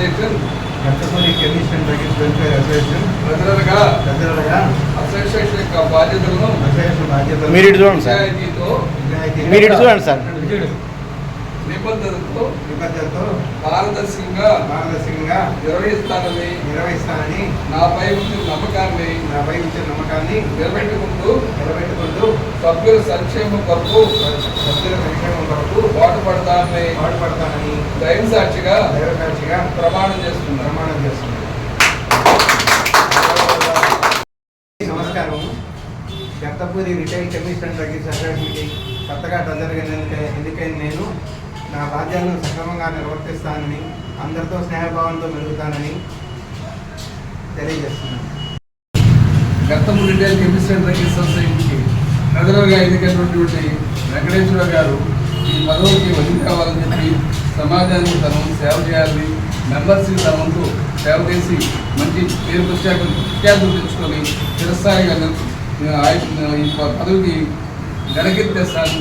Association Kattapalli chemist and drugs welfare association ప్రజలుగా association యొక్క బాధ్యతలను మీరు ఇటు చూడండి సార్, మీరు ఇటు చూడండి సార్. నిబద్ధతతో పారదర్శకంగా నిర్వహిస్తానని నాపై ఉంచిన నమ్మకాన్ని నిలబెట్టుకుంటూ సభ్యుల సంక్షేమం కొరకు పాటుపడతానని దైవ సాక్షిగా ప్రమాణం చేస్తున్నాను. నమస్కారం. కట్టపూరి రిటైల్ కెమిస్ట్ అండ్ డ్రగ్స్ అసోసియేషన్కి కొత్తగా ట్రెజరీగా ఎన్నికైన నేను నా బాధ్యతలను సక్రమంగా నిర్వర్తిస్తానని, అందరితో స్నేహభావంతో మెలుగుతానని తెలియజేస్తున్నాను. కట్టపూరి రిటైల్ కెమిస్ట్ అండ్ డ్రగ్స్ సొసైటీకి ట్రెజరీగా ఎన్నికైనటువంటి వెంకటేశ్వర గారు ఈ పదవికి వదిలి కావాలని చెప్పి సమాజానికి తన సేవ చేయాలని, మెంబర్స్కి తన వంతు సేవ చేసి మంచి పేరు ప్రఖ్యాతులు తెచ్చుకొని చిరస్థాయిగా ఈ పదవికి గడకెత్తేస్తాను